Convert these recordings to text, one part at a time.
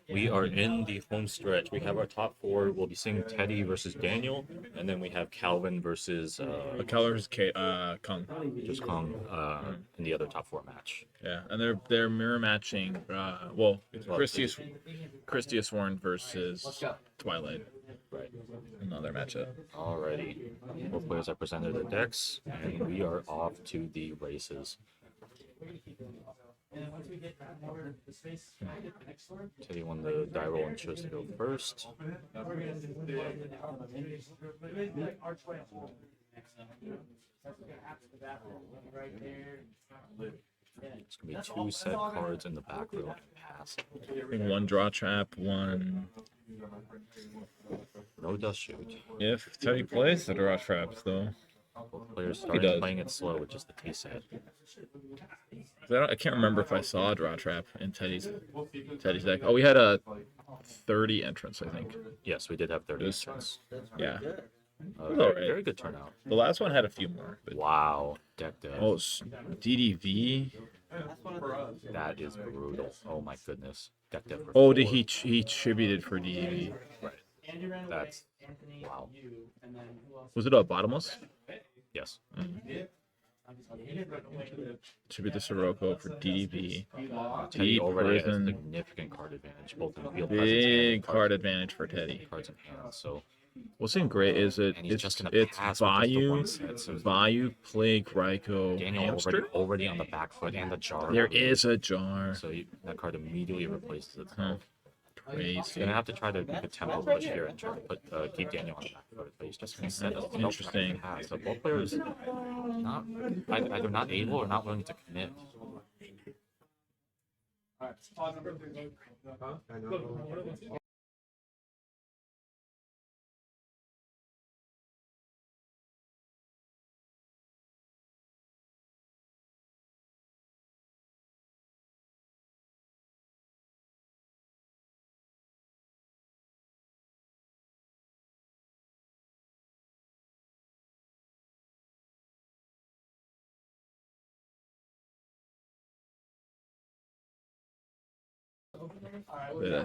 We are in the home stretch. We have our top four. We'll be seeing Teddy versus Daniel, and then we have Calvin versus Colors Kong. just Kong in the other top four match. Yeah, and they're mirror matching. Christius Warren versus Twilight. Right. Another matchup. Alrighty. Both players have presented their decks, and we are off to the races. Teddy won the die roll and chose to go first. It's going to be two set cards in the back row and pass. I think one draw trap, one. No dust shoot. If Teddy plays the draw traps, though. Both players started playing it slow with just the T set. I can't remember if I saw a draw trap in Teddy's deck. Oh, we had a 30 entrance, I think. Yes, we did have 30 entrants. Yeah. Very good turnout. The last one had a few more. But... Wow. Deck dev. Oh, DDV. That is brutal. Oh my goodness. Deck dev. Oh, he tributed for DDV. Right. That's wow. Was it a bottomless? Yes. Tribute to Sirocco for DDV. Teddy already has significant card advantage, both in the field presence and big card advantage for Teddy. Cards in hand. So what's great is it's Vayu, Plague, Raikou, Daniel Hamster. already on the back foot and the jar. There is a jar. So that card immediately replaces itself. Crazy. He's gonna have to try to make a tempo push here and try to keep Daniel on the back foot, but he's just gonna set it. Interesting. So both players either not able or not willing to commit.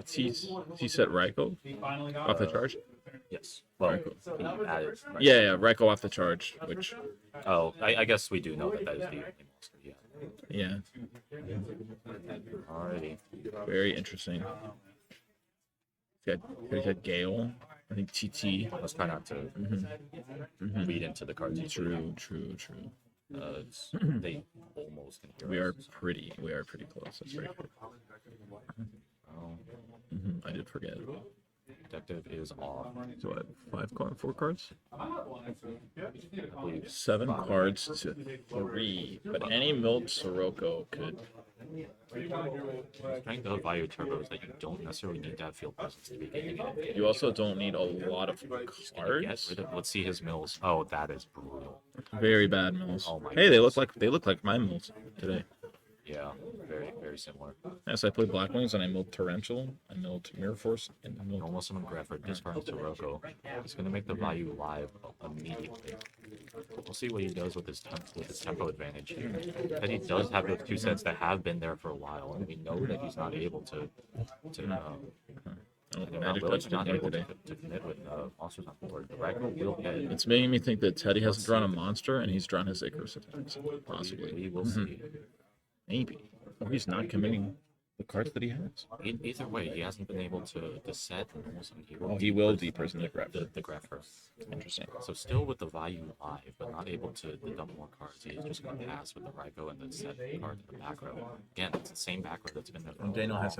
He set Raikou off the charge? Yes. Well, added, right? Yeah, Raikou off the charge, which... Oh, I guess we do know that is the only monster, yeah. Alrighty. Very interesting. He had Gale. I think TT. Let's try not to read into the cards. True. They almost can hear we are pretty close. That's right. I did forget. Detective is off. So what? 4 cards? 7 cards to 3. But any milled Sirocco could. Strength of Vayu Turbo is that you don't necessarily need to have field presence to be getting it. You also don't need a lot of cards. Let's see his mills. Oh, that is brutal. Very bad mills. Oh my hey, goodness. they look like my mills today. Yeah, very, very similar. Yes, I played Blackwings and I milled Torrential, I milled Mirror Force, and I milled... Almost summon Grefford, discard Sirocco. He's going to make the Vayu live immediately. We'll see what he does with his tempo advantage here. Teddy does have those 2 sets that have been there for a while, and we know that he's not able to commit with monsters on board. The Ragnar will hit. It's making me think that Teddy hasn't drawn a monster and he's drawn his Icarus attacks. Possibly. We will see. Maybe. Or he's not committing the cards that he has. Either way, he hasn't been able to set. He will deprison the Greffer. Interesting. So still with the Vayu live, but not able to dump more cards. He's just going to pass with the Raikou and the set card in the back row. Again, it's the same back row that's been there for a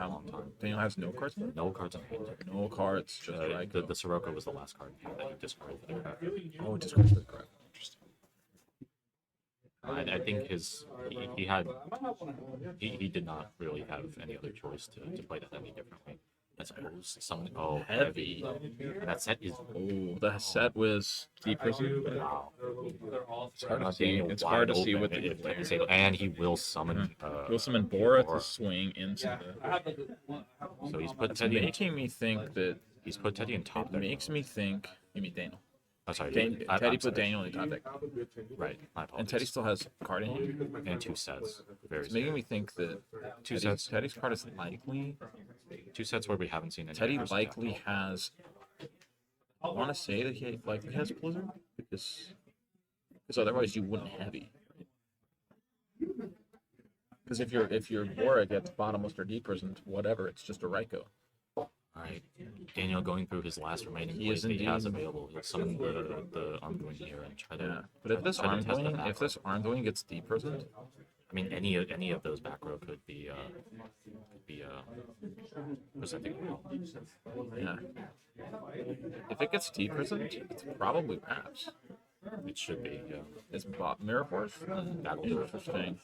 long time. Daniel has no cards in it? No cards in hand. No cards, just Raikou. The Sirocco was the last card in hand that he discarded for the Greffer. Oh, discarded for the Greffer. Interesting. I think he did not really have any other choice to play that any differently. I suppose something heavy. And that set is that set was deprison. Wow. It's hard to see. It's hard to see what the and he will summon. He'll summon Bora to swing into the. So he's put Teddy. Making me think that he's put Teddy in top. It makes me think. You mean Daniel? Oh, sorry. Teddy put Daniel in top deck. Right. And Teddy still has card in hand and 2 sets. It's making me think that Teddy's card is likely Two sets where we haven't seen any. Teddy errors likely at has. I want to say that he likely has Blizzard because otherwise you wouldn't heavy. Because if your Bora gets bottomless or deep prisoned, whatever, it's just a Raikou. all right, Daniel going through his last remaining He plays is that he has indeed. available. He'll summon the Armgoing here and try to. Yeah, but if this try to test the Armgoing, back if this Armgoing gets deep prisoned, I mean, any of those back row could be presenting well. yeah. If it gets deep prisoned, it's probably Raps. It should be. Yeah. It's Mirror Force. That'll do it. Interesting.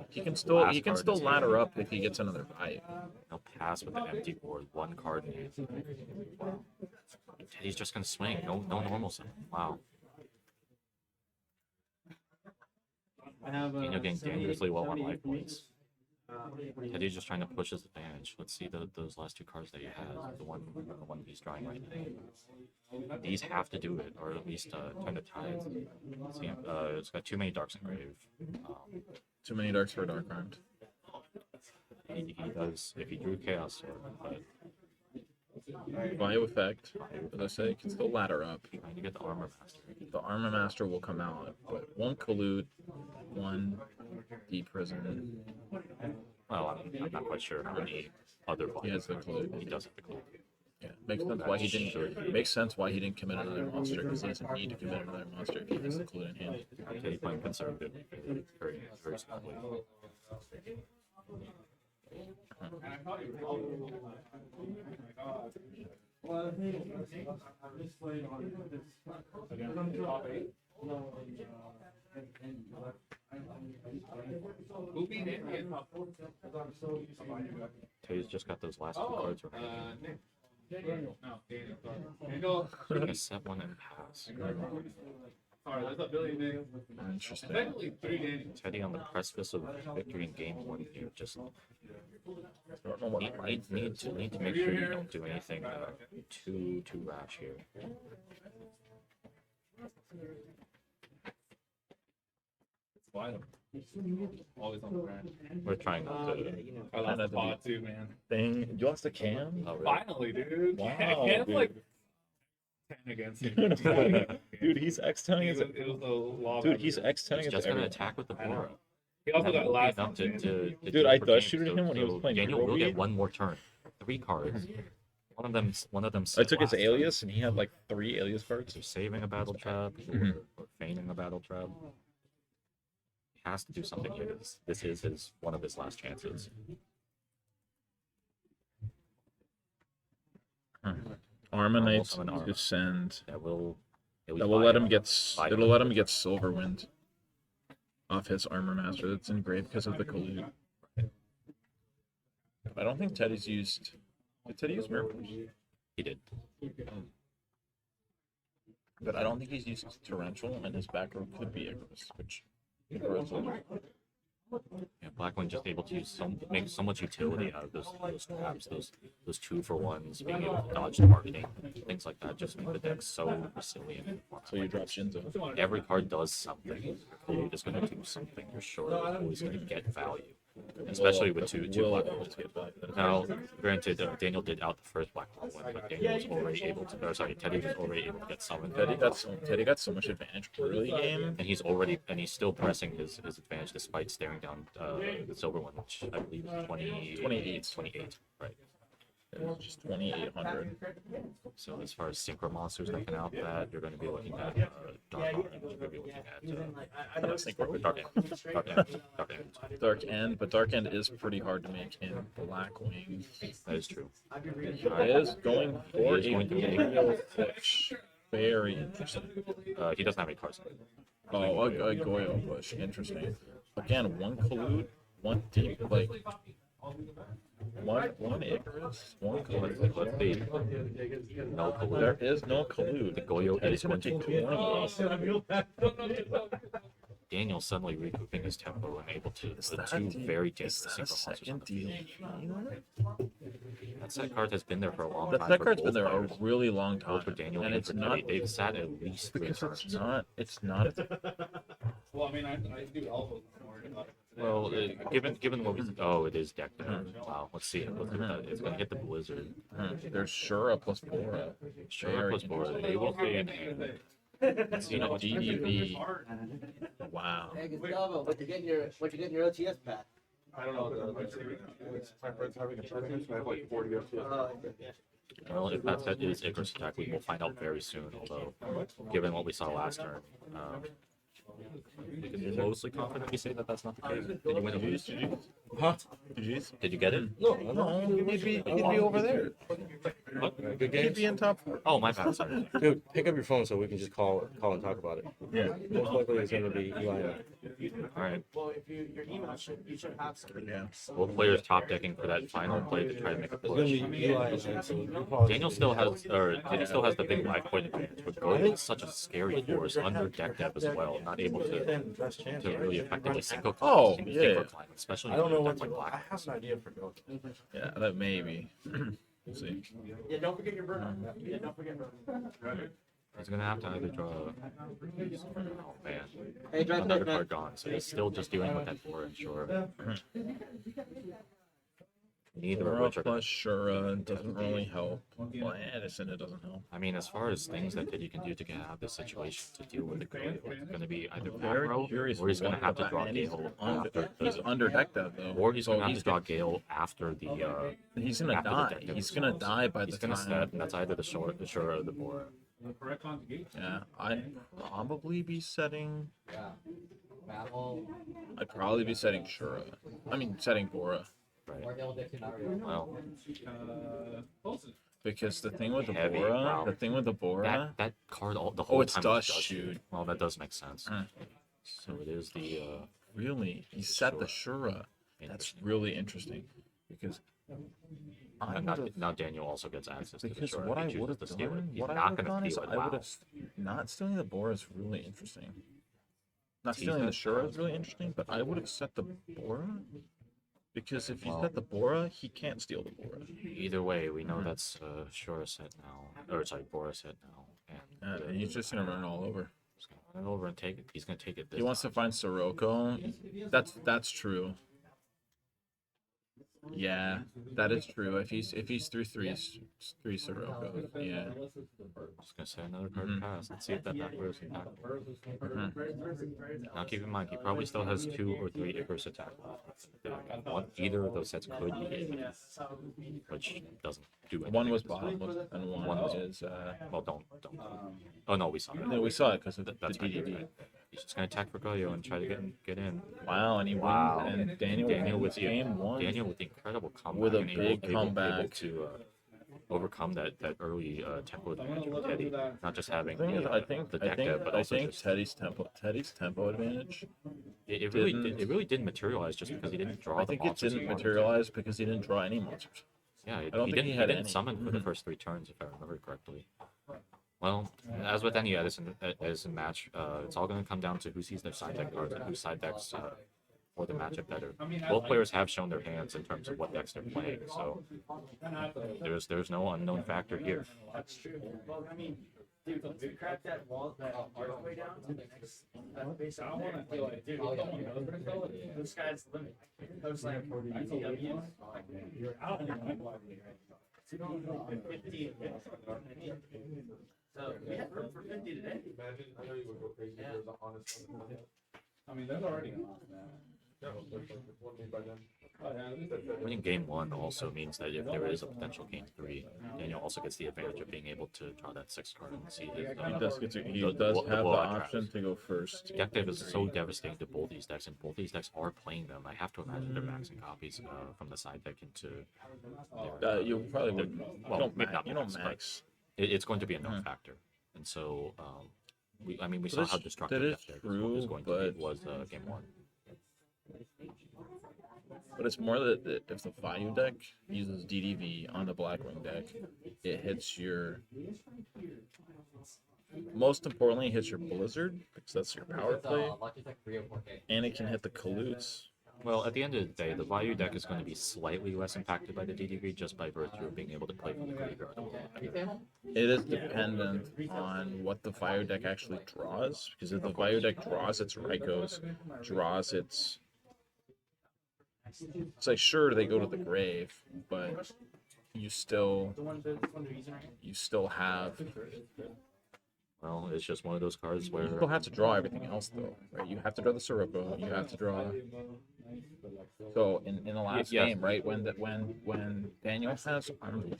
He can still ladder up if he gets another Vayu. He'll pass with the empty board, one card in hand. Wow. Teddy's just gonna swing. No normal summon. Wow. Daniel getting dangerously low on life points. Teddy's just trying to push his advantage. Let's see those last two cards that he has. The one he's drawing right now. These have to do it, or at least turn the tides. See, it's got too many darks engraved. Too many darks for a dark armed. He does if he drew Chaos Sword, but Vayu effect, as I say, can still ladder up. trying to get the Armor Master. The Armor Master will come out, but one Collude, one Deep Prison. Well, I'm not quite sure how many other He has the Collude. He does have the clue. Yeah, makes sense why he didn't commit another monster because he doesn't need to commit another monster if he has the Collude in hand. Teddy playing conservative, very smartly. Teddy's just got those last two cards remaining. He's gonna set one and pass. Interesting. Teddy on the precipice of victory in game one here. Just I don't know what need to make sure you don't do anything too rash here. Always on the ground. We're trying not to. I love the bot too, man. thing. You lost a cam? Oh, really? Finally, dude. Wow, Cam's dude. like 10 against him. Dude, he's X10ing it was a long. Dude, he's X10ing He's against just gonna everyone. attack with the I know. Bora. He also That got will be last enough to Dude, do I for dust games. shooted him when he was playing Daniel Hero will get League. one more turn. 3 cards. One of them. I took his alias and he had like 3 alias cards. So saving a battle trap Mhm. or feigning a battle trap. He has to do something here. This is one of his last chances. Armanites summon Arma. to send. That will Let him get. Vayu. It'll let him get Silverwind off his Armor Master that's engraved because of the Collude. I don't think Teddy's used. Did Teddy use Mirror Force? He did. But I don't think he's used Torrential, and his back row could be Icarus, which Icarus will. Yeah, Blackwing just able to make so much utility out of those traps, those 2-for-1s, being able to dodge targeting, things like that, just make the deck so resilient. So you drop Shinzo. Every card does something. You're just gonna do something. You're sure you're always gonna get value, especially with two Black always get value. Now, granted, Daniel did out the first Black Hole one, but Daniel was already able to. Or sorry, Teddy was already able to get summoned. Teddy got so much advantage early game. And he's still pressing his advantage despite staring down the silver one, which I believe is 28, right? Just 2,800. So as far as synchro monsters that can outbat, you're going to be looking at Dark Orange, you're going to be looking at Dark End. Dark End, but Dark End is pretty hard to make in Blackwing. That is true. He is going for He is going to make- real push. Very interesting. He doesn't have any cards. Oh, a Goyo push. Interesting. Again, one Collude, one deep, like one Icarus, one Collude. Let's see. No collude. There is no Collude. The Goyo Teddy's is gonna going take to 20. Daniel suddenly recouping his tempo and able to Is put that two the- very is dangerous that a synchro monsters on second the deal? field. That set card has been there for a long time. That for card's both been there a players. really long Both for time, Daniel and and it's for not Teddy. They've sat at least 3 because turns. it's not. Well, I mean, I do elbows more. Well, given what we it is decked out. Wow, let's see. Let's see what that, it's gonna hit the blizzard. There's Shura plus Bora. Sure, Very plus board. They will stay in hand. Let's see how much DDV. Wow. Hey Gustavo, what you getting your OTS pack? I don't know. My friend's having a tournament, so I have like 40 of Well, if that set is Icarus attack, we will find out very soon. Although, given what we saw last turn, we can mostly confidently say that that's not the case. Did you win or lose? Huh? Did you get it? No, He'd be over there. What? Good He'd games. be in top 4. Oh, my bad. Sorry. Dude, pick up your phone so we can just call and talk about it. Yeah. Most likely it's gonna be Eli. All right. Well, if your email you should have something. Yeah. Both players top decking for that final play to try to make a It's gonna push. be Eli and so you probably Daniel still has the big life point advantage, but GoF is such a scary force under deck depth as well, not able to best chance. really effectively single Oh, climb, yeah. climb, especially I don't know in a what deck to like I Black. have an idea for Go. Yeah, that maybe. We'll see. Yeah, don't forget your burn. Yeah, don't forget burn. He's gonna have to either draw. Oh man, Hey, drive another back, man. card gone, so he's still just dealing with that 4 and sure. Neither of Bora which are. plus Shura doesn't really help. Well, Edison, it doesn't help. I mean, as far as things that you can do to get out of this situation to deal with the grid, it's gonna be either Very macro, curious. or he's gonna what have to the draw and he's Gale under, after he's under decked out though. or he's So gonna have to draw Gale after the he's gonna after the die. deck He's depth. gonna die by he's the gonna time. step, and that's either the Shore or the Bora. Yeah, I'd probably be setting. Yeah. Babel. I'd probably be setting Shura. I mean, setting Bora. Right. Or Del Dictionary. Well, Because the thing with the Heavy, Bora, wow. the thing with the Bora. that card the whole it's time dust was shoot. Well, that does make sense. Hmm. So it is the Really, he set the Shura. That's really interesting because I and would've- now Daniel also gets access to the because Shore. what if I he would chooses have to steal it. done, He's what I not would have gonna done is steal it. I Wow. would have not stealing the Bora is really interesting. Not Tease stealing the it. Shura is really interesting, but I would have set the Bora because if you Well- set the Bora, he can't steal the Bora. Either way, we know that's Shore set now, or sorry, Bora set now, and And he's just gonna run it all over. he's gonna run it over and take it. He's gonna take it. This He wants to time. find Sirocco. That's true. Yeah, that is true. If he's through three Sirocco, yeah. Just gonna set another card Mhm. pass. Let's see if that was impactful. Mhm. Now keep in mind, he probably still has 2 or 3 Icarus attack left. Either of those sets could be hit, which doesn't do anything. One was at this bottomless point. and one One was- is. Well, don't. Oh no, we saw it. No, we saw it because of the That's right, DDD. right. He's just gonna attack for Vayu and try to get in. Wow, and he Wow. wins. And Daniel Daniel with wins the game one. Daniel with the incredible comeback With a and big able comeback. to overcome that early tempo advantage with Teddy. Not just having The thing is, the, I think the deck depth, but I also think just Teddy's tempo advantage. it didn't- really didn't materialize just because he didn't draw I the think it monsters he didn't wanted to. materialize because he didn't draw any monsters. Yeah, I don't he think didn't. he had didn't any. summon for the Mhm. first 3 turns, if I remember correctly. Well, as with any Edison match, it's all going to come down to who sees their side deck cards and who side decks for the matchup better. Both players have shown their hands in terms of what decks they're playing, so there's no unknown factor here. That's true. Well, I mean, dude, once you crack that wall, that archway down to the next base, I want to feel like, dude, the sky's the limit. I was like, ETW, you're out of 50 and 50. So we have room for 50 today. I know you would go crazy. Yeah. There's a honest one. I mean, that's already gone, man. One made by them. Winning game 1 also means that if there is a potential game 3, Daniel also gets the advantage of being able to draw that 6th card and see his. He does get to, he the- does the have the blowout option traps. to go first. Deck depth is so devastating to both these decks, and both these decks are playing them. I have to imagine they're maxing copies from the side deck into. Their, You probably their- wouldn't. well, you don't maybe not max. You don't max, but max. it's going to be a known Mhm. factor, and so we So saw how that's- destructive that is deck true, is going to but- be was game 1. But it's more that if the Vayu deck uses DDV on the Blackwing deck, it hits your. Most importantly, it hits your Blizzard because that's your power play, and it can hit the Kalutes. Well, at the end of the day, the Vayu deck is going to be slightly less impacted by the DDV just by virtue of being able to play from the graveyard. It is dependent on what the Vayu deck actually draws, because if the Vayu deck draws its Raikos, draws its it's like sure they go to the grave, but you still have Well, it's just one of those cards where you still have to draw everything else though, right? You have to draw the Sirocco, you have to draw. So in the last Yeah. game, right, when Daniel has armed wing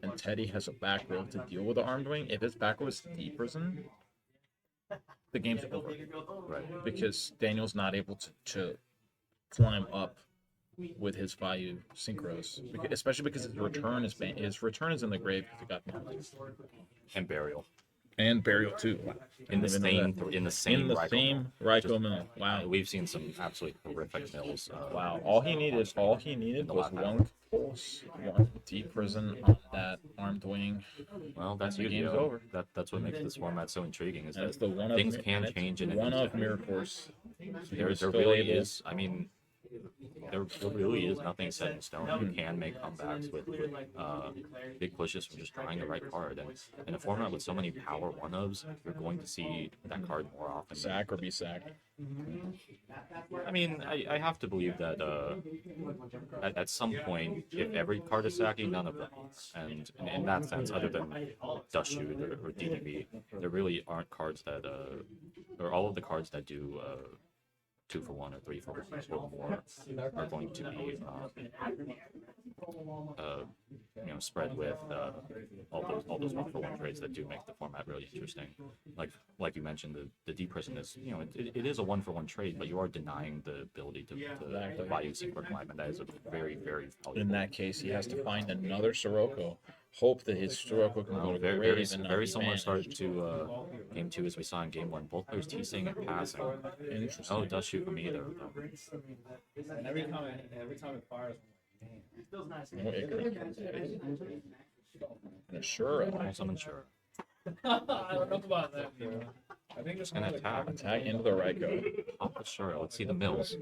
and Teddy has a back row to deal with the armed wing, if his back row is deep prison, the game's over. right. Because Daniel's not able to climb up with his Vayu synchros, especially because his return is in the grave because he got mounted. And burial And burial too. in the Didn't even know same that. in the same In the Ryko same mill. Ryko Just- mill. Wow. We've seen some absolutely horrific mills. Wow. All he needed the was last one pulse, one deep prison on that armed wing. Well, that's The you. game's Dio. over. That's what makes this format so intriguing. Is And it's that the one of things can change in an one of instant. miracles. There really is. I mean, there really is nothing set in stone. You can make comebacks with big pushes from just drawing the right card. And in a format with so many power 1-ofs, you're going to see that card more often. Sack or be sacked. I mean, I have to believe that at some point, if every card is sacking, none of them. And in that sense, other than Dust Shoot or DDB, there really aren't cards that, or all of the cards that do 2 for 1 or 3 for 1 or more are going to be spread with all those 1 for 1 trades that do make the format really interesting. Like you mentioned, the deep prison is it is a 1 for 1 trade, but you are denying the ability to value Synchro Climb, and that is a very, very valuable. In that case, he has to find another Sirocco. Hope that his Sirocco can go to Very, grave very, and not very be similar start banished. to game 2 as we saw in game 1. Both players teasing and passing. Interesting. Oh, Dust Shoot from either. And every time it fires, No Icarus. And a Shura. Also unsure. I don't know about that. I think it's An attack. Attack into the Ryko. Oh, sure. Let's see the mills.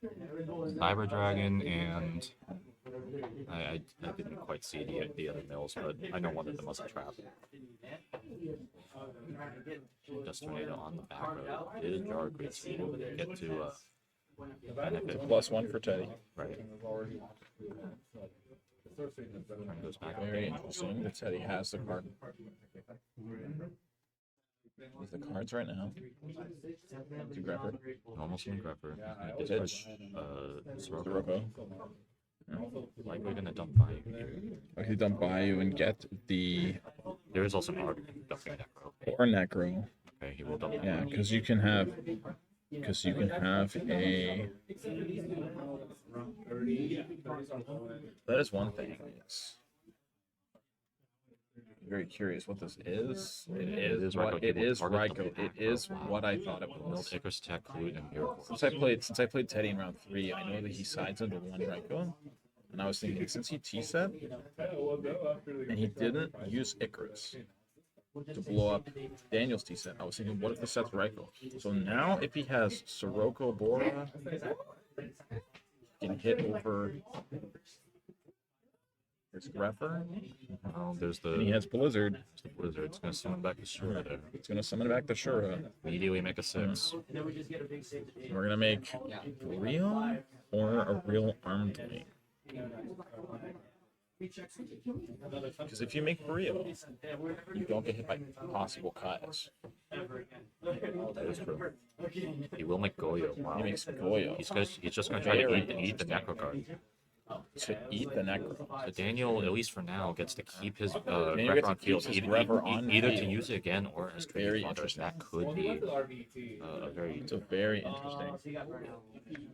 Cyber Dragon and I didn't quite see the other mills, but I know one of them was a trap. Dust Tornado on the back row did jar great speed over there. Get to benefit. +1 for Teddy. Right. Turn goes back. Very interesting that Teddy has the card. With the cards right now. To Grepper. Normal Swing Grepper. He Pitch. discards Sirocco. like we're gonna dump Vayu here. Okay, dump Vayu and get the There is also an argument dumping Necro. or Necro. Okay, he will dump Yeah, because you can have a. That is one thing. It's very curious what this is. It is what it is. Ryko. It is what I thought it Mills, was. Icarus Tech, Clute, and Miracle. Since I played Teddy in round 3, I know that he sides into one Ryko, and I was thinking since he T-set and he didn't use Icarus to blow up Daniel's T-set, I was thinking, what if the set's Ryko? So now if he has Sirocco Bora, he can hit over his Grepper, There's and he the has Blizzard. Blizzard. It's gonna summon back the Shura there. It's gonna summon back the Shura. Immediately make a 6. We're gonna make real or a real armed wing. Because if you make Brio, you don't get hit by possible Kai's. That is true. He will make Goyo. Wow. He makes Goyo He's just gonna try to eat the Necro card. to eat the Necro. So Daniel, at least for now, gets to keep his gets Grepper to on keep field, his either, Grepper on either to field. use it again or as Very trade fodder. interesting. That could be a very It's a very interesting.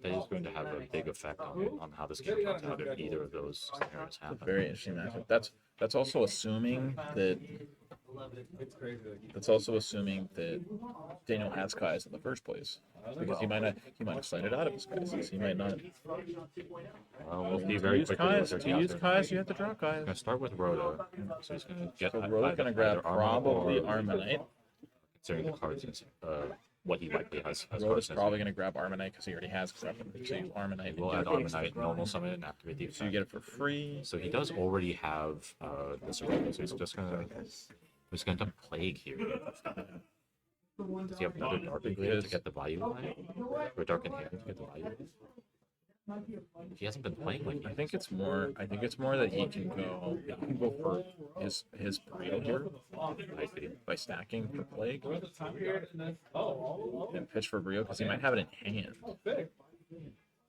that is going to have a big effect on how this game comes out if either of those scenarios happen. Very interesting matchup. That's also assuming that Daniel has Kai's in the first place. Because he might have cited out of his Kai's. He might not. We'll see To very use quickly. Kai's, you have to draw He's Kai's. gonna start with Rhoda, so he's gonna get. So Rhoda's gonna grab either Armor probably or- Armanite. considering the cards is what he likely has. Rhoda's probably gonna grab Armanite because he already has Grepper. So use Armanite. We'll add Armanite, normal summon, and activate the So you effect. get it for free. So he does already have the Sirocco, so he's just gonna dump Plague here. Does he have another Dark in hand to get the value line? Or Dark in hand to get the value? He hasn't been playing like I think it's more. I think it's more that he can go. He can go for his burrito here by stacking for plague and pitch for burrito because he might have it in hand.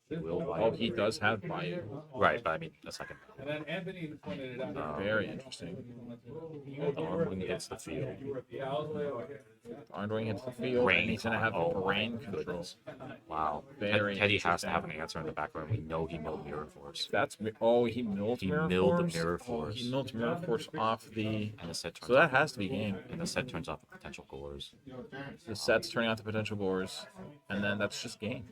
he will Oh, he does have Vayu. Right, but I mean a second. And then Anthony pointed it out. Very interesting. When he hits the field. Yeah, I was like, okay. Ongoing hits the field, Brain and he's gonna have con- oh, brain control. goodness. Wow. Very Teddy has to interesting. have an answer in the background. We know he milled Mirror Force. That's he milled He Mirror milled the Force. Mirror Oh, Force. he milled Mirror Force off the. And the set turns So that has to be game. and the set turns off the potential gores. The set's turning out the potential gores, and then that's just game.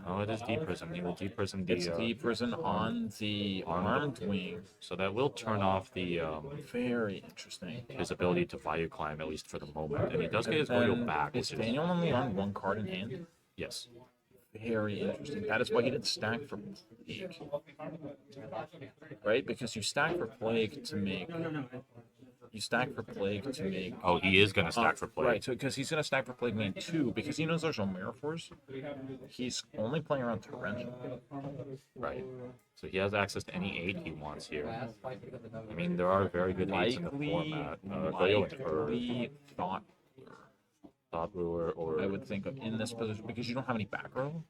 Oh, it is deep prism. He will deep prism It's the deep prison on the armed wing. so that will turn off the Very interesting. his ability to value climb at least for the moment. And he does get his Goyo And back, is which is Daniel only on one card in hand? yes. Very interesting. That is why he didn't stack for plague. Right? Because you stack for plague to make. You stack for plague to make. Oh, he is gonna stack for play. Right, so because he's gonna stack for plague main 2, because he knows there's no Mirror Force, he's only playing around Torrential. Right. So he has access to any 8 he wants here. I mean, there are very good 8s in the format. Goyo and Her, Likely Thought Thought Lure, or I would think of in this position, because you don't have any back row,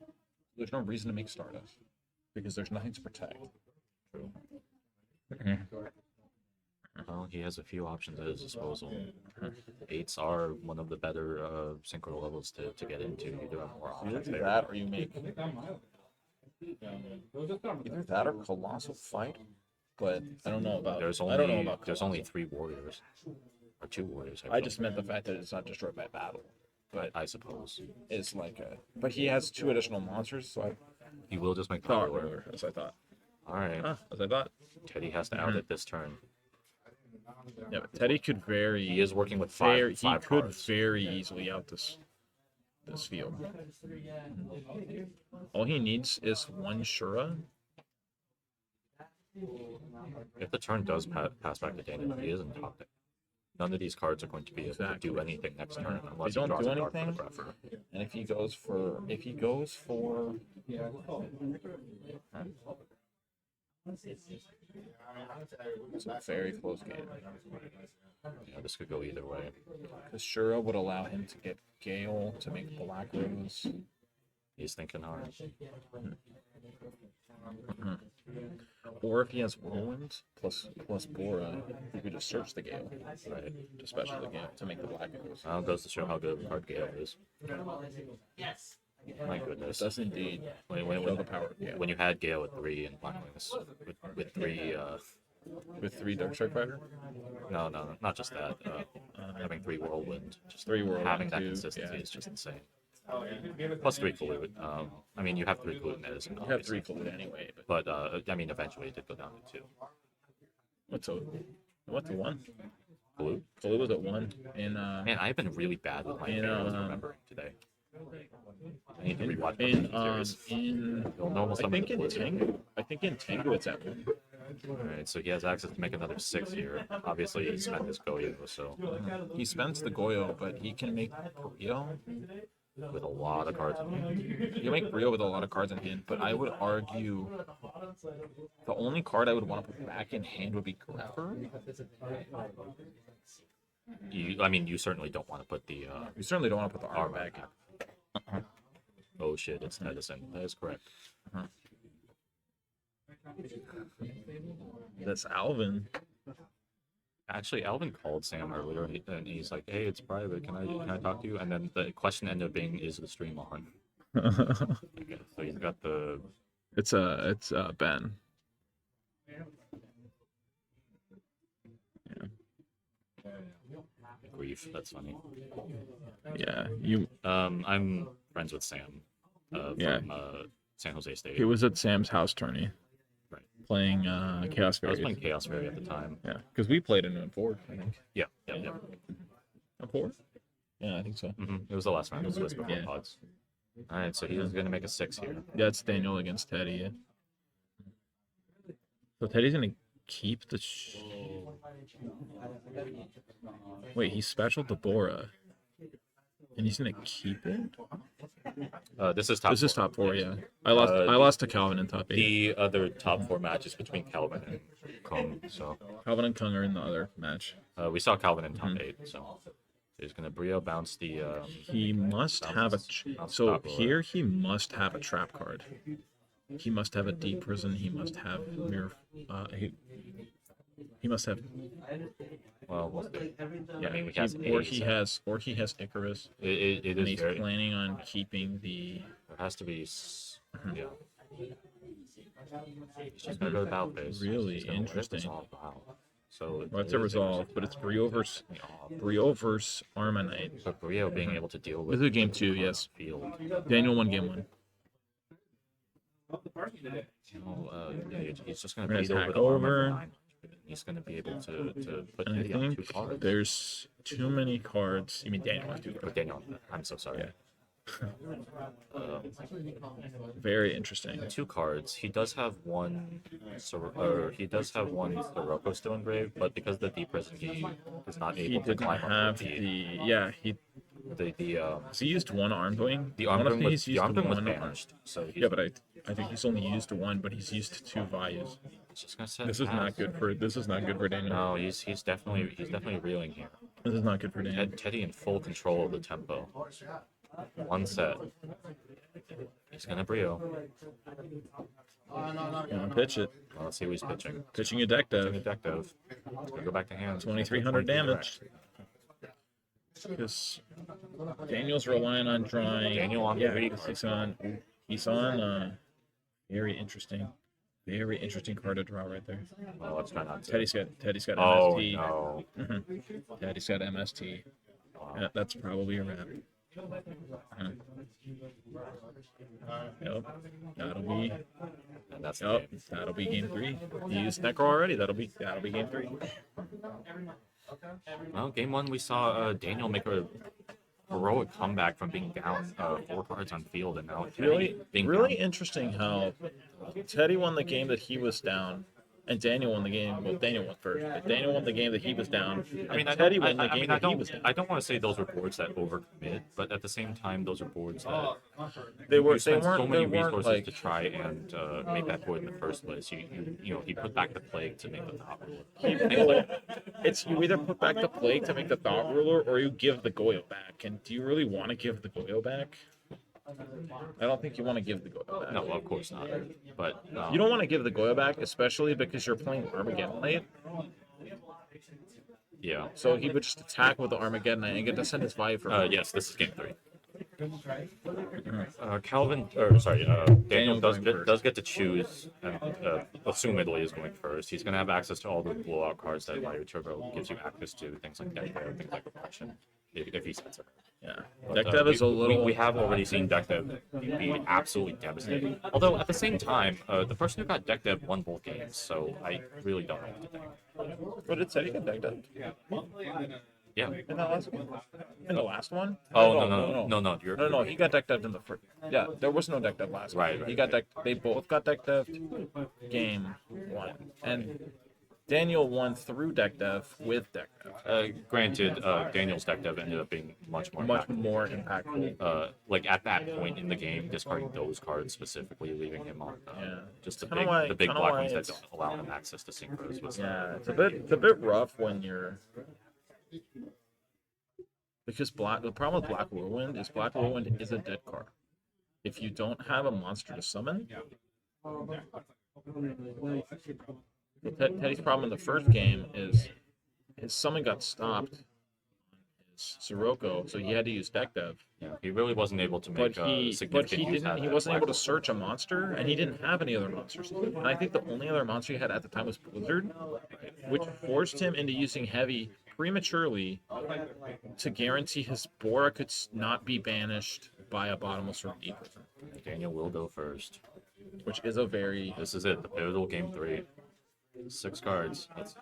there's no reason to make Stardust, because there's nothing to protect. well, he has a few options at his disposal. 8s are one of the better synchro levels to get into. You do have more Either options do there. that, or you make either that or Colossal Fight, but I don't know about. There's I don't know only about. there's only Colossal. 3 warriors or 2 warriors. I just meant the fact that it's not destroyed by battle, but I suppose it's like a. But he has 2 additional monsters, so I he will just make the thought lure. earlier, as I thought. All right, As I thought. Teddy has to out it this turn. Yeah, but Teddy could very. He is working with Very, five he could cards. very easily out this field. All he needs is 1 Shura. If the turn does pass back to Daniel, he is in top deck. None of these cards are going to be able to do anything next turn unless They he don't draws do a Dark anything? Photographer. And if he goes for it's a very close game. Yeah, this could go either way. Because Shura would allow him to get Gale to make Black Rose. He's thinking hard. Or if he has Whirlwind plus Bora, he could just search the Gale, right? To special the Gale to make the Black Rose. Well, it goes to show how good of a card Gale is. My It goodness. does indeed When, show the power of Gale. when you had Gale at 3 and Blackwings with 3, With 3 Darkstrike Fighter? no, not just that. Having 3 Whirlwind, just 3 Whirlwind, having that 2, consistency yeah. is just insane. Plus 3 Flute. I mean, you have 3 Flute Medicine. You have obviously. 3 Fluid anyway, but But I mean, eventually it did go down to 2. what's a 1? Blue. Fluid was at 1 in Man, I've been really bad with my In, Gales remembering today. I need to rewatch in the series. Normal I summon think the in Blizzard. Tengu. I think in Tengu it's at 1. Alright, so he has access to make another 6 here. Obviously, he spent his Goyo, so He spends the Goyo, but he can make Brio. with a lot of cards in hand. He can make Brio with a lot of cards in hand, but I would argue the only card I would want to put back in hand would be Grepper. I mean, you certainly don't want to put the You certainly don't want to put the R armor back. back. Oh shit, it's Edison. That is correct. That's Alvin. Actually, Alvin called Sam earlier, and he's like, "Hey, it's private. Can I talk to you?" And then the question ended up being, "Is the stream on?" Okay, so he's got the It's Ben. grief. That's funny. Yeah, you. I'm friends with Sam. Yeah. From San Jose State. He was at Sam's house tourney. Right. Playing Chaos I was Fairies. playing Chaos Fairy at the time. Yeah, because we played in 4, I think. Yeah. 4? Yeah, I think so. It was the last round. It was before Yeah. pods. All right, so he's gonna make a 6 here. Yeah, it's Daniel against Teddy. Yeah. So Teddy's gonna keep the. Wait, he special Deborah, and he's gonna keep it. This is top. This is four. top 4, yeah. I lost to Calvin in top 8. The other top 4 matches between Calvin and Kung. So Calvin and Kung are in the other match. we saw Calvin in top 8. So he's gonna Brio bounce the. He must have a. bounce So top roller. here he must have a trap card. He must have a deep prison. He must have mirror. He must have. Well, we'll see. Yeah, I mean, he has or he has Icarus. It And is he's very. planning on keeping the. There has to be. Yeah. He's just gonna go to battle phase. Really He's gonna let it interesting. resolve. Wow. So Well, it's a resolve, but it's Brio versus Armanite. But Brio being able to deal with This is game 2, yes. field. Daniel won game 1. Yeah, he's just gonna We're gonna beat over attack the armor over. for 900. He's gonna be able to put And I Eddie on 2 think cards. there's too many cards. You mean Daniel has 2 But cards? Daniel, I'm so sorry. Yeah. Um, Very interesting. 2 cards. He does have one, he does have one Sirocco still engraved, but because the deep prison he is not He able to didn't climb up have the the. Yeah, he. the He used 1 arm wing. the I arm wanna ring say was he's the arm used ring was one arm- banished. So he's Yeah, but I think he's only used 1, but he's used 2 Vayus. just gonna set This is not pass. good for. This is not good for Daniel. No, he's definitely reeling here. This is not good for Daniel. Teddy in full control of the tempo. 1 set. He's gonna Brio. Gonna pitch it. Well, let's see who he's pitching. Pitching a deck Pitching a dev. deck dev. It's gonna go back to hand. 2300 damage. Because Daniel's relying on drawing. Daniel on yeah, three. He's on. Very interesting card to draw right there. Well, let's try not to. Teddy's got Oh MST. no. Teddy's got MST. Yeah, that's probably a wrap. Yep. And that's the Yep. game. That'll be game 3. He used Necro already. That'll be game 3. Well, game 1 we saw Daniel make a heroic comeback from being down 4 cards on field, and now Teddy being Really down. interesting how Teddy won the game that he was down, and Daniel won the game. Well, Daniel won first, but Daniel won the game that he was down. I mean, and Teddy won the game that he was I down. don't want to say those were boards that overcommit, but at the same time, those are boards that They you spent spent so many they weren't resources like to try and make that board in the first place. You know, he put back the plague to make the top rule. it's you either put back the plague to make the thought ruler, or you give the Goyo back. And do you really want to give the Goyo back? I don't think you want to give the Goyo back. No, of course not. But You don't want to give the Goyo back, especially because you're playing Armageddon late. Yeah. So he would just attack with the Armageddon and get to send his Vayu for Yes, this is game 3. Daniel Daniel does going first. does get to choose, and assumedly is going first. He's going to have access to all the blowout cards that Vayu Turbo gives you access to, things like Deck Dev, things like Oppression, if he sets it. Yeah. But, Deck Dev is a little. We have already seen Deck Dev be absolutely devastating. Although at the same time, the person who got Deck Dev won both games, so I really don't know what to think. What did Teddy get Deck Dev? Yeah. In that last one? In the last one? Oh no! No, he got deck deved in the first. Yeah, there was no deck dev last one. Right, He got deck. They both got deck deved game 1, and Daniel won through deck dev with deck dev. Granted, Daniel's Deck Dev ended up being much more Much impactful. more impactful. Like at that point in the game, discarding those cards specifically, leaving him on Yeah. just the Kinda big why- the big kinda black why ones that it's- don't allow him access to synchros. Was, Yeah, it's a bit rough when you're. Because the problem with Black Whirlwind is Black Whirlwind is a dead card. If you don't have a monster to summon, Teddy's problem in the first game is his summon got stopped on his Sirocco, so he had to use deck dev. yeah, he really wasn't able to But make he significant use out didn't. of He that wasn't black able to hole. search a monster, and he didn't have any other monsters. And I think the only other monster he had at the time was Blizzard, which forced him into using heavy prematurely to guarantee his Bora could not be banished by a bottomless or deep, Daniel will go first. which is a very This is it, the pivotal game 3. 6 cards. That's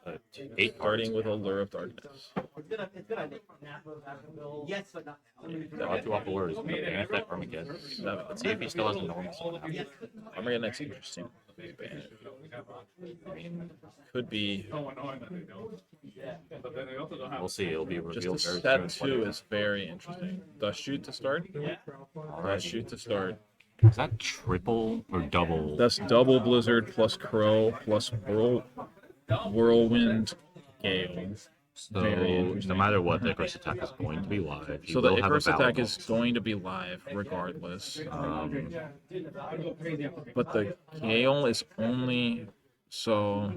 8 cards. parting with Allure of Darkness. Yes, but not now. Draw 2 off the words. Banish that Armageddon. Let's see if he still has a normal summon. Armageddon X interesting. I mean, could be. So annoying that they don't. But then they also don't have. We'll see. It'll be Just revealed the very set soon. 2 is very interesting. Does shoot to start? Does shoot to start. Is that triple or double? That's double blizzard plus crow plus whirlwind gale. So very no interesting. matter what, the Icarus attack is going to be live. He So the will have a Icarus attack battle is going to be live regardless. bolt. But the gale is only so.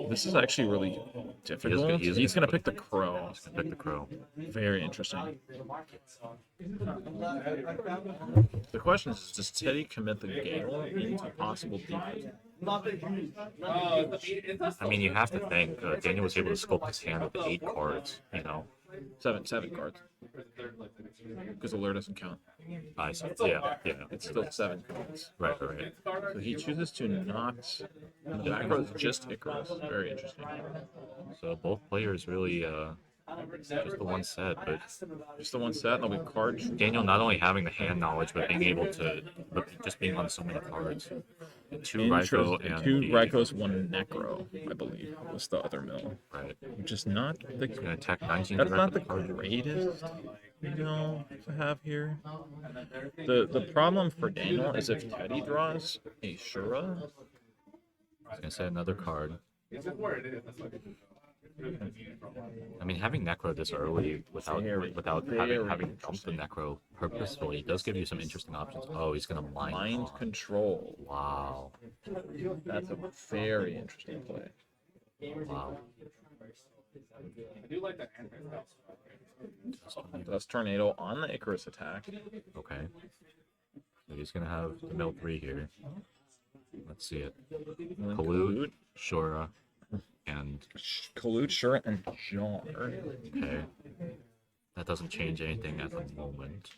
This is actually really difficult. he is He's gonna gonna pick the crow. Pick the crow. Very interesting. The question is, does Teddy commit the gale into possible defense? I mean, you have to think Daniel was able to sculpt his hand with 8 cards. You know, Seven cards. Because alert doesn't count. I see. Yeah. It's still 7 cards. Right. So he chooses to not. The back row is just Icarus. Very interesting. So both players really just the one set, but Just the one set, and there'll be cards. Daniel not only having the hand knowledge, but being able to, but just being on so many cards. 2 Raikou and 2 the, Raikous, 1 Necro, I believe, was the other mill. right. Which is not the. Gonna attack 19. That's not the card. greatest, to have here. The problem for Daniel is if Teddy draws a Shura, He's gonna set another card. It's just where it is. That's like. I mean, having Necro this early without Very, having dumped the Necro purposefully does give you some interesting options. Oh, he's gonna mind mind con. control. Wow. That's a very interesting play. Wow. I do like that hand. That's Tornado on the Icarus attack. Okay. So he's gonna have the mill 3 here. Let's see it. Collude, Shura, and Collude, Shura, and Jar. okay. That doesn't change anything at the moment.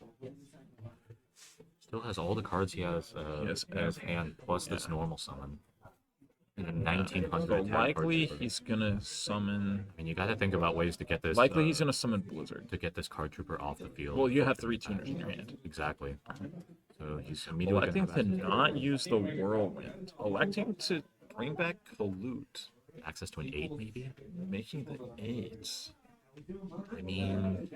Still has all the cards he has Yes, in his hand, plus this normal summon. And a 1900 So attack likely card trooper. he's gonna summon. I mean, you got to think about ways to get this. Likely he's gonna summon Blizzard. to get this card trooper off the field. Well, you have 3 tuners in your hand. Exactly. So he's immediately Electing gonna to have not use the Whirlwind. Electing to bring back Collude. access to an 8, maybe. Making the 8. I mean,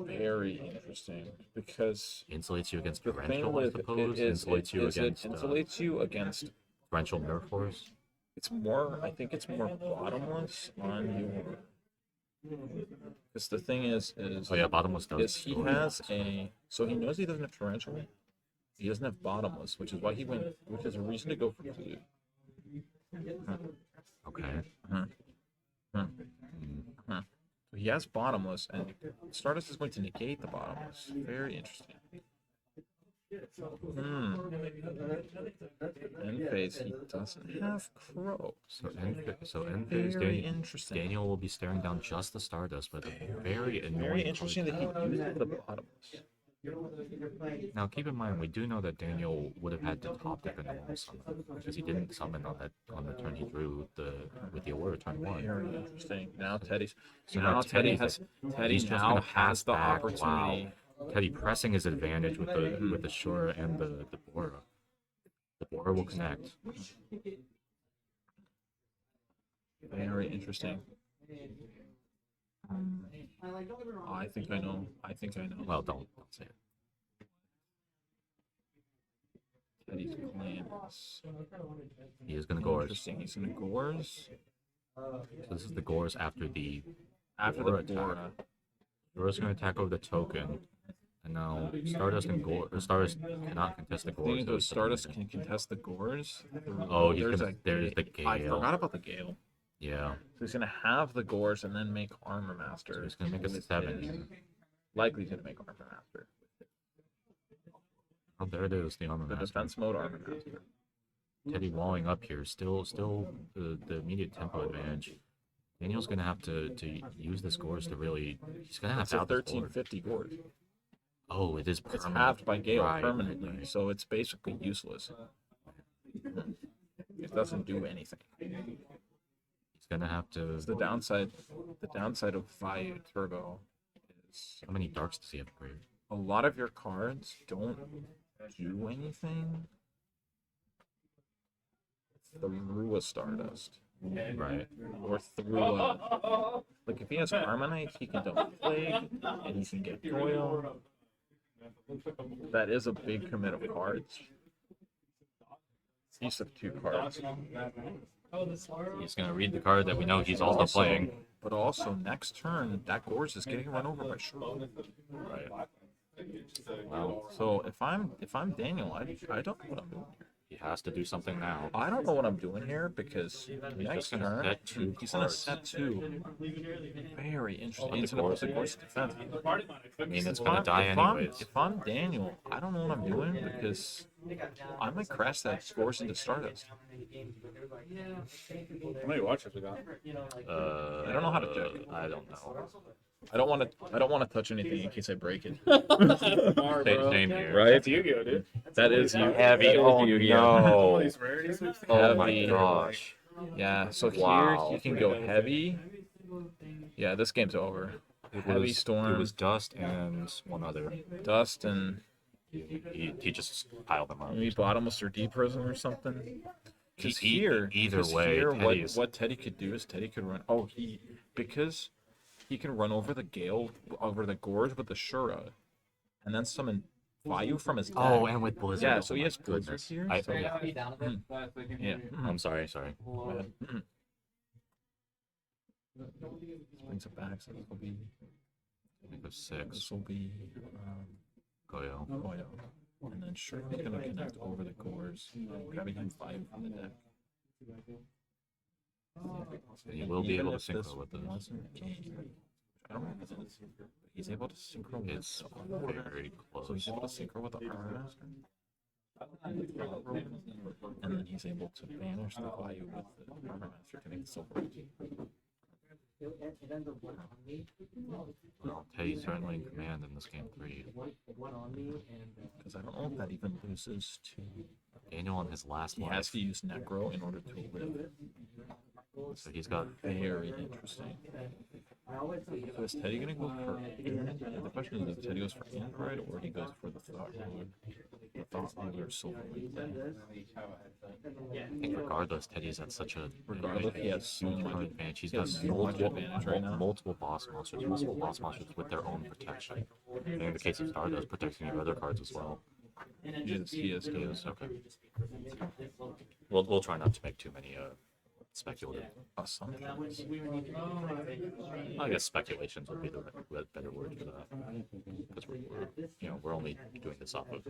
Very interesting. Because insulates you against the thing torrential, I with suppose. it is, Insulates you it against insulates you against. torrential nerf force. It's more. I think it's more bottomless on your. Because the thing is Oh yeah, bottomless does. is he store has you. a. So he knows he doesn't have torrential. He doesn't have bottomless, which is why he went. Which is a reason to go for Collude. Okay. So he has bottomless, and Stardust is going to negate the bottomless. Very interesting. End phase, he doesn't have Crow. So end phase, Very interesting. Daniel will be staring down just the Stardust, but a very annoying. Very interesting that card. he used the bottomless. Now keep in mind, we do know that Daniel would have had to top deck a normal summon because he didn't summon on the turn he drew with the Aurora turn 1. Very interesting. Now Teddy's. So now now Teddy Teddy- has. Teddy he's just now gonna has pass the back. opportunity. Wow. Teddy pressing his advantage with the Shura and the Bora. The Bora will connect. Very interesting. I think I know. I think I know. Well, don't say it. Teddy's plan is He is gonna Gores. interesting. He's gonna Gores So this is the Gores after the after Bora the attack. Bora. Gore's gonna attack over the token. And now Stardust and Stardust cannot contest the Gores. Thing so is, it's Stardust something- can contest the Gores. Oh, he's there's gonna, there's the Gale. I forgot about the Gale. Yeah. So he's gonna have the Gores and then make Armor Master. So he's gonna make a with 7 his- here. Likely gonna make Armor Master. Oh, there it is, the Armor The Master. defense mode Armor Master. Teddy walling up here, still the immediate tempo advantage. Daniel's gonna have to use the scores to really. He's gonna have It's to a out the score. 1350 Gores. Oh, it is It's permanent. halved by Gale Right, permanently, right. so it's basically useless. It doesn't do anything. He's gonna have to. It's the downside of Vayu Turbo is How many darks does he have upgrade? a lot of your cards don't do anything through a Stardust. Right. Or through a... Like, if he has Harmonite, he can double Plague, and he can get Goyle. That is a big commit of cards. Use of 2 cards. He's gonna read the card that we know he's also playing. But also, next turn, that Gorge is getting run over by Shrew. Right. Wow. So if I'm Daniel, I don't know what I'm doing here. He has to do something now. I don't know what I'm doing here because next gonna turn set 2 he's gonna cards. set 2. Very interesting. On the He's gonna put the Gorge. Gorge defense. I mean, it's If gonna I'm- die if I'm- anyways. If I'm Daniel, I don't know what I'm doing because I might crash that Gorge into Stardust. How many watches we got? I don't know how to check. I don't know. I don't want to touch anything in case I break it. Same here. Right? That's Yu-Gi-Oh, dude. That is you. Heavy. That is Oh Yu-Gi-Oh. All no. these rarities we've seen. Oh my Heavy. gosh. Yeah. So Wow. here he can go heavy. Yeah, this game's over. Heavy Storm, It was Dust and one other. Dust, and He just piled them up. maybe Bottomless or Deep Prison or something. Because E- e- here, either 'cause way, here, Teddy's- what Teddy could do is Teddy could run. Oh, because he can run over the Gale, over the Gorge with the Shura, and then summon Vayu from his deck. Oh, and with Blizzard. Yeah, Oh so he my has Blizzard goodness. here, I, so- yeah. Yeah. I'm sorry. Brings it back. So this will be. I think it was 6. This will be. Goyo. Goyo. And then sure he's gonna connect over the cores, grabbing him 5 from the deck. And you will be Even able to if this synchro with this. wasn't game, I don't know if it is, but he's able to synchro with It's the Armor. very So he's able to close. synchro with the Armor Master. And then he's able to banish the Vayu with the Armor Master to make the Silver. Well, Teddy's certainly in command in this game 3. Because I don't know if that even loses to. Daniel on his last He one. has to use Necro in order to live. So he's got Very interesting. So is Teddy gonna go for? The question is if Teddy goes for Android or he goes for the Thought Ruler. The Thought Ruler Silver Wing thing. I think regardless, Teddy's at such a Regardless, he has so huge much- card advantage. He's he got has so much advantage right now. multiple boss monsters with their own protection. And in the case of Stardust, protecting your other cards as well. He is. Okay. We'll try not to make too many speculative. Assumptions. I guess speculations would be the better word for that, because we're only doing this off of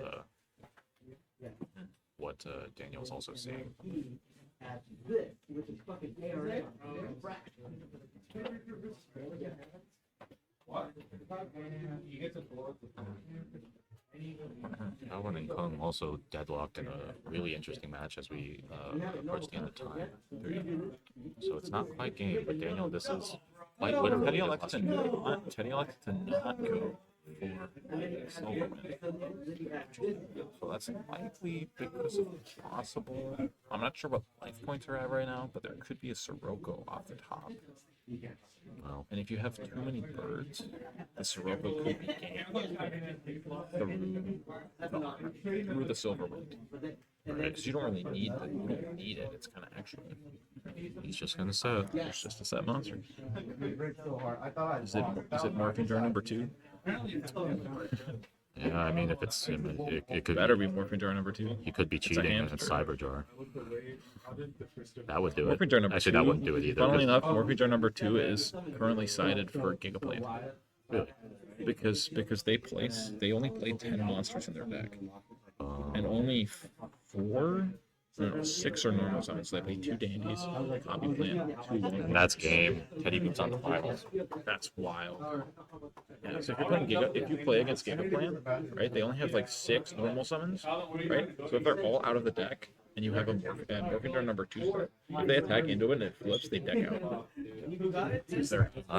what Daniel's also seeing. You get to four. Alvin and Kung also deadlocked in a really interesting match as we approach the end of time. So it's not quite game, but Daniel, this is quite literally Teddy the elected to last game. not. Teddy elected to not go for Silver Wing. So that's likely because of possible. I'm not sure what life points are at right now, but there could be a Sirocco off the top. Well, And if you have too many birds, the Sirocco could be gamed through the Silver Wing. Because you don't really need it. You don't need it. It's kind of extra. he's just gonna set. It's just a set monster. Is it Morphing Jar number 2? Yeah, I mean, if it's him, it could Better be Morphing Jar number 2. He could be a cheating and it's hamster. Cyber Jar. That would do it. Morphing Jar number Actually, 2. that wouldn't do it either. Funnily 'cause- enough, Morphing Jar number 2 is currently cited for Gigaplane. Really? Because they only play 10 monsters in their deck. Um, And only 6 are normal summons. So they play 2 dandies, copy plan, 2 long. and that's game. Teddy beats on the finals. That's wild. Yeah, so if you're playing if you play against Gigaplan, right, they only have like 6 normal summons, right? So if they're all out of the deck and you have a Morphing Jar number 2 set, if they attack into it and it flips, they deck out. 'Cause they're